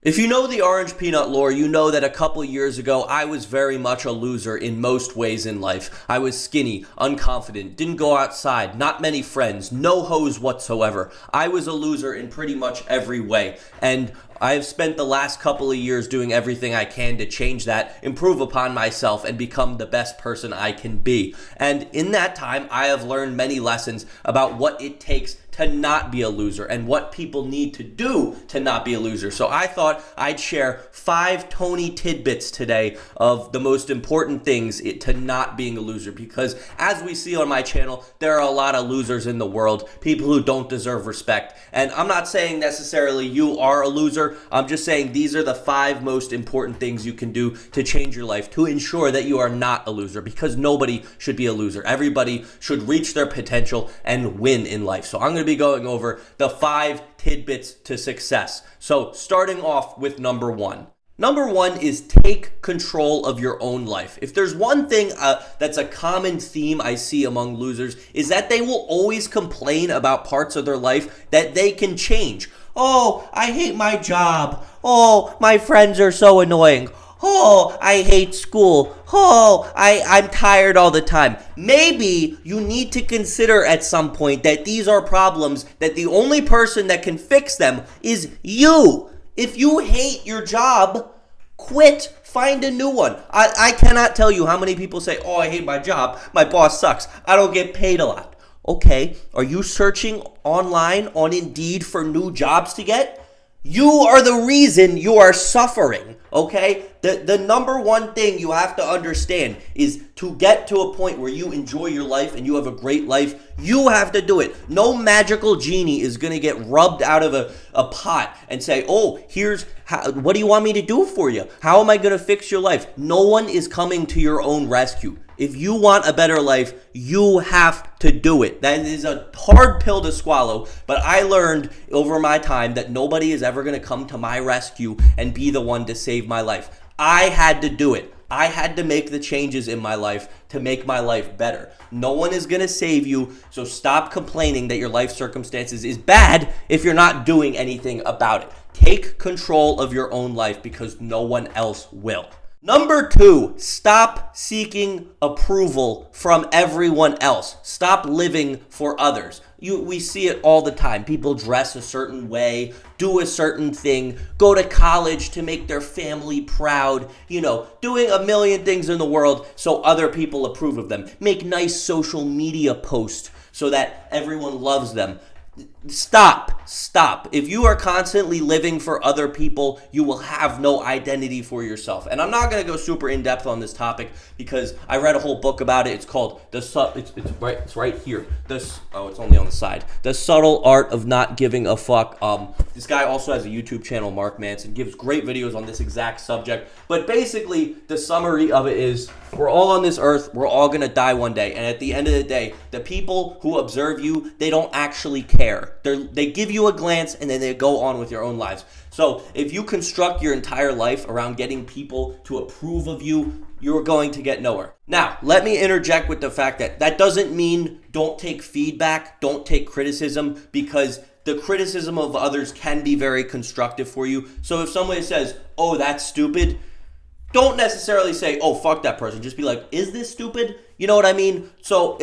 If you know the orange peanut lore, you know that a couple years ago, I was very much a loser in most ways in life. I was skinny, unconfident, didn't go outside, not many friends, no hoes whatsoever. I was a loser in pretty much every way. And I have spent the last couple of years doing everything I can to change that, improve upon myself, and become the best person I can be. And in that time, I have learned many lessons about what it takes to not be a loser and what people need to do to not be a loser. So I thought I'd share 5 Tony tidbits today of the most important things to not being a loser, because as we see on my channel, there are a lot of losers in the world, people who don't deserve respect. And I'm not saying necessarily you are a loser. I'm just saying these are the 5 most important things you can do to change your life, to ensure that you are not a loser, because nobody should be a loser. Everybody should reach their potential and win in life. So I'm going to be going over the 5 tidbits to success. So starting off with number 1. Number 1 is take control of your own life. If there's one thing that's a common theme I see among losers, is that they will always complain about parts of their life that they can change. Oh, I hate my job. Oh, my friends are so annoying. Oh, I hate school. Oh, I'm tired all the time. Maybe you need to consider at some point that these are problems that the only person that can fix them is you. If you hate your job, quit. Find a new one. I cannot tell you how many people say, oh, I hate my job. My boss sucks. I don't get paid a lot. Okay, are you searching online on Indeed for new jobs to get? You are the reason you are suffering, okay? The number one thing you have to understand is to get to a point where you enjoy your life and you have a great life, you have to do it. No magical genie is going to get rubbed out of a pot and say, oh, what do you want me to do for you? How am I going to fix your life? No one is coming to your own rescue. If you want a better life, you have to do it. That is a hard pill to swallow, but I learned over my time that nobody is ever going to come to my rescue and be the one to save my life. I had to do it. I had to make the changes in my life to make my life better. No one is going to save you, so stop complaining that your life circumstances is bad if you're not doing anything about it. Take control of your own life because no one else will. Number 2, stop seeking approval from everyone else. Stop living for others. We see it all the time. People dress a certain way, do a certain thing, go to college to make their family proud, doing a million things in the world so other people approve of them. Make nice social media posts so that everyone loves them. Stop. If you are constantly living for other people, you will have no identity for yourself. And I'm not going to go super in depth on this topic because I read a whole book about it. It's called it's right here. It's only on the side. The Subtle Art of Not Giving a Fuck. This guy also has a YouTube channel, Mark Manson, gives great videos on this exact subject. But basically, the summary of it is we're all on this earth. We're all going to die one day. And at the end of the day, the people who observe you, they don't actually care. They give you a glance and then they go on with your own lives. So if you construct your entire life around getting people to approve of you, you're going to get nowhere. Now, let me interject with the fact that doesn't mean don't take feedback, don't take criticism, because the criticism of others can be very constructive for you. So if somebody says, oh, that's stupid, don't necessarily say, oh, fuck that person. Just be like, is this stupid? You know what I mean? So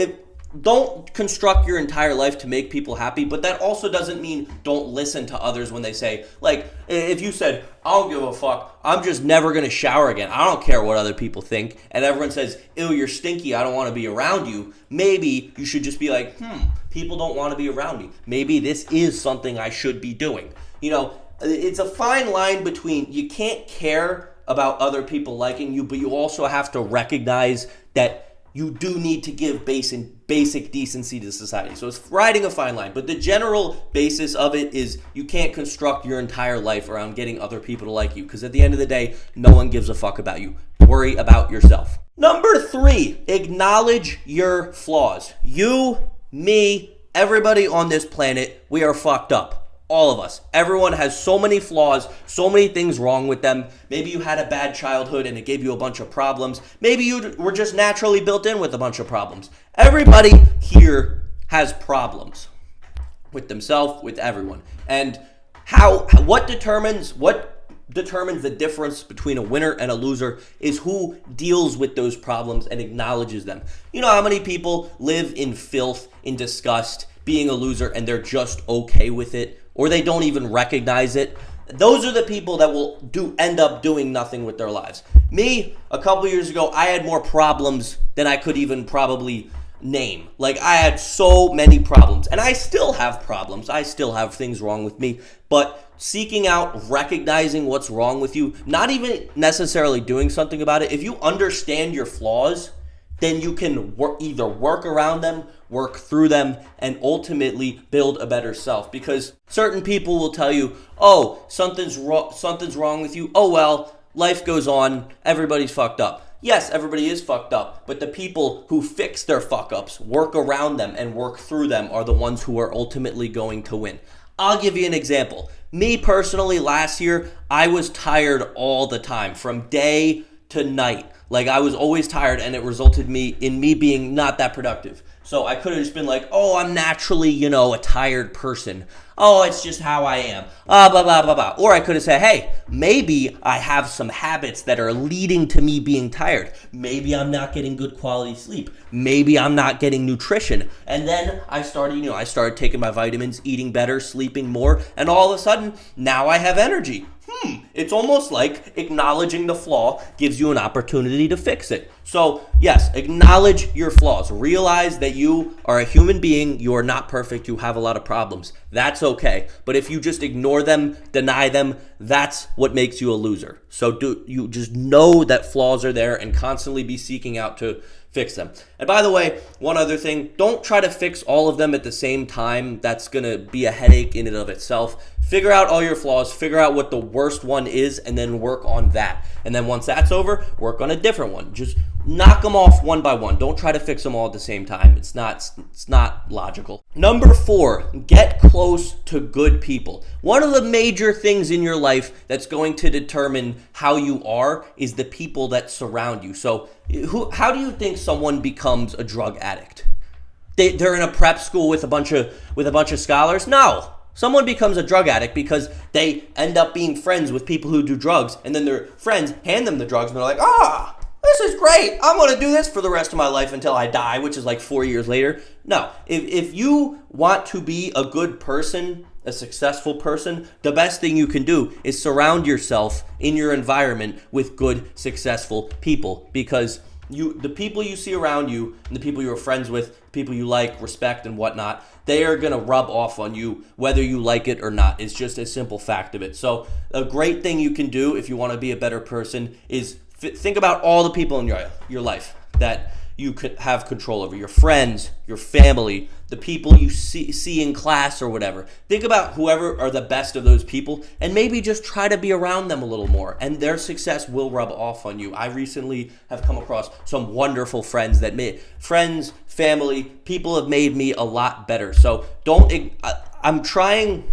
don't construct your entire life to make people happy, but that also doesn't mean don't listen to others when they say, like, if you said, I don't give a fuck, I'm just never going to shower again, I don't care what other people think, and everyone says, ew, you're stinky, I don't want to be around you, maybe you should just be like, people don't want to be around me. Maybe this is something I should be doing. It's a fine line between you can't care about other people liking you, but you also have to recognize that you do need to give basic decency to society. So it's riding a fine line. But the general basis of it is you can't construct your entire life around getting other people to like you, because at the end of the day, no one gives a fuck about you. Worry about yourself. Number 3, acknowledge your flaws. You, me, everybody on this planet, we are fucked up. All of us. Everyone has so many flaws, so many things wrong with them. Maybe you had a bad childhood and it gave you a bunch of problems. Maybe you were just naturally built in with a bunch of problems. Everybody here has problems with themselves, with everyone. And what determines the difference between a winner and a loser is who deals with those problems and acknowledges them. You know how many people live in filth, in disgust, being a loser, and they're just okay with it, or they don't even recognize it? Those are the people that will end up doing nothing with their lives. Me, a couple years ago, I had more problems than I could even probably name. Like, I had so many problems, and I still have problems. I still have things wrong with me, but seeking out, recognizing what's wrong with you, not even necessarily doing something about it. If you understand your flaws, then you can either work around them, work through them, and ultimately build a better self. Because certain people will tell you, oh, something's wrong with you. Oh, well, life goes on. Everybody's fucked up. Yes, everybody is fucked up, but the people who fix their fuck-ups, work around them, and work through them are the ones who are ultimately going to win. I'll give you an example. Me personally, last year, I was tired all the time, from day to night. Like, I was always tired, and it resulted in me being not that productive. So I could have just been like, oh, I'm naturally, a tired person. Oh, it's just how I am. Blah, blah, blah, blah. Or I could have said, hey, maybe I have some habits that are leading to me being tired. Maybe I'm not getting good quality sleep. Maybe I'm not getting nutrition. And then I started taking my vitamins, eating better, sleeping more, and all of a sudden, now I have energy. It's almost like acknowledging the flaw gives you an opportunity to fix it. So, yes, acknowledge your flaws. Realize that you are a human being. You are not perfect. You have a lot of problems. That's okay. But if you just ignore them, deny them, that's what makes you a loser. So you just know that flaws are there and constantly be seeking out to fix them. And by the way, one other thing, don't try to fix all of them at the same time. That's going to be a headache in and of itself. Figure out all your flaws, figure out what the worst one is, and then work on that. And then once that's over, work on a different one. Just knock them off one by one. Don't try to fix them all at the same time. It's not logical. Number 4, get close to good people. One of the major things in your life that's going to determine how you are is the people that surround you. So how do you think someone becomes a drug addict? They're in a prep school with a bunch of scholars? No. Someone becomes a drug addict because they end up being friends with people who do drugs, and then their friends hand them the drugs, and they're like, this is great. I'm going to do this for the rest of my life until I die, which is like 4 years later. No, if you want to be a good person, a successful person, the best thing you can do is surround yourself in your environment with good, successful people, because the people you see around you and the people you're friends with, people you like, respect, and whatnot, they are going to rub off on you whether you like it or not. It's just a simple fact of it. So a great thing you can do if you want to be a better person is think about all the people in your life that you could have control over. Your friends, your family, the people you see in class or whatever. Think about whoever are the best of those people and maybe just try to be around them a little more, and their success will rub off on you. I recently have come across some wonderful friends family, people have made me a lot better. So I'm trying,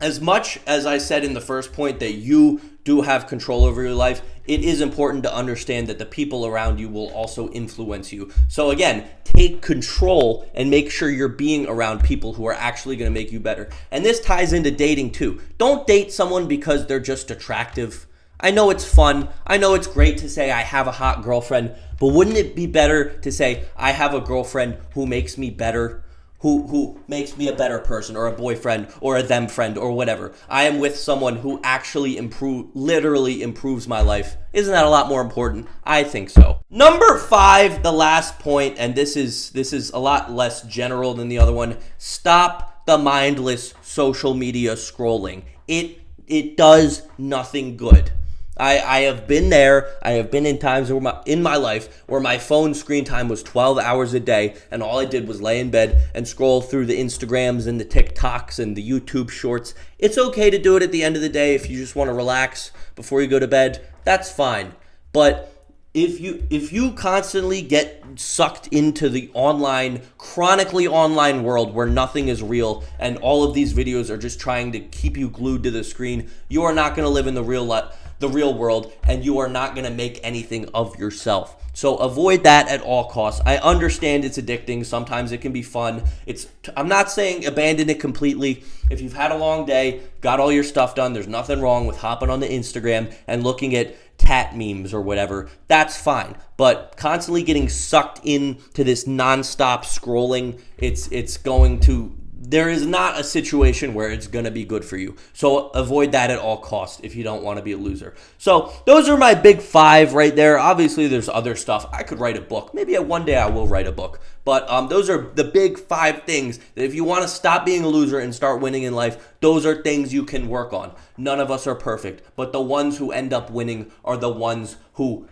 as much as I said in the first point that you do have control over your life, it is important to understand that the people around you will also influence you. So again, take control and make sure you're being around people who are actually going to make you better. And this ties into dating too. Don't date someone because they're just attractive. I know it's fun. I know it's great to say I have a hot girlfriend, but wouldn't it be better to say I have a girlfriend who makes me better? Who makes me a better person, or a boyfriend, or a them friend, or whatever. I am with someone who actually literally improves my life. Isn't that a lot more important? I think so. Number 5, the last point, and this is a lot less general than the other one. Stop the mindless social media scrolling. It does nothing good. I have been there. I have been in times in my life where my phone screen time was 12 hours a day, and all I did was lay in bed and scroll through the Instagrams and the TikToks and the YouTube shorts. It's okay to do it at the end of the day if you just want to relax before you go to bed. That's fine. But if you constantly get sucked into the chronically online world where nothing is real and all of these videos are just trying to keep you glued to the screen, you are not going to live in the real the real world, and you are not going to make anything of yourself. So avoid that at all costs. I understand it's addicting. Sometimes it can be fun. I'm not saying abandon it completely. If you've had a long day, got all your stuff done, there's nothing wrong with hopping on the Instagram and looking at cat memes or whatever. That's fine. But constantly getting sucked into this nonstop scrolling, there is not a situation where it's going to be good for you. So avoid that at all costs if you don't want to be a loser. So those are my big 5 right there. Obviously, there's other stuff. I could write a book. Maybe one day I will write a book. But those are the big 5 things that if you want to stop being a loser and start winning in life, those are things you can work on. None of us are perfect. But the ones who end up winning are the ones who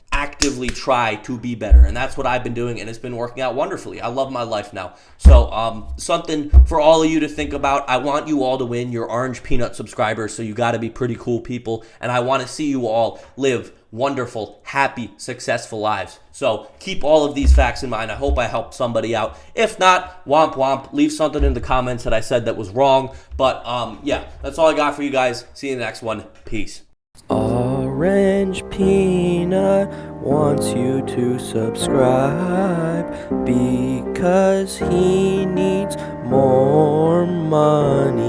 actively try to be better, and that's what I've been doing, and it's been working out wonderfully. I love my life now. So something for all of you to think about. I want you all to win. You're Orange Peanut subscribers, so you got to be pretty cool people, and I want to see you all live wonderful, happy, successful lives. So keep all of these facts in mind. I hope I helped somebody out. If not, womp womp, leave something in the comments that I said that was wrong. But yeah, that's all I got for you guys. See you in the next one. Peace. Orange Peanut wants you to subscribe because he needs more money.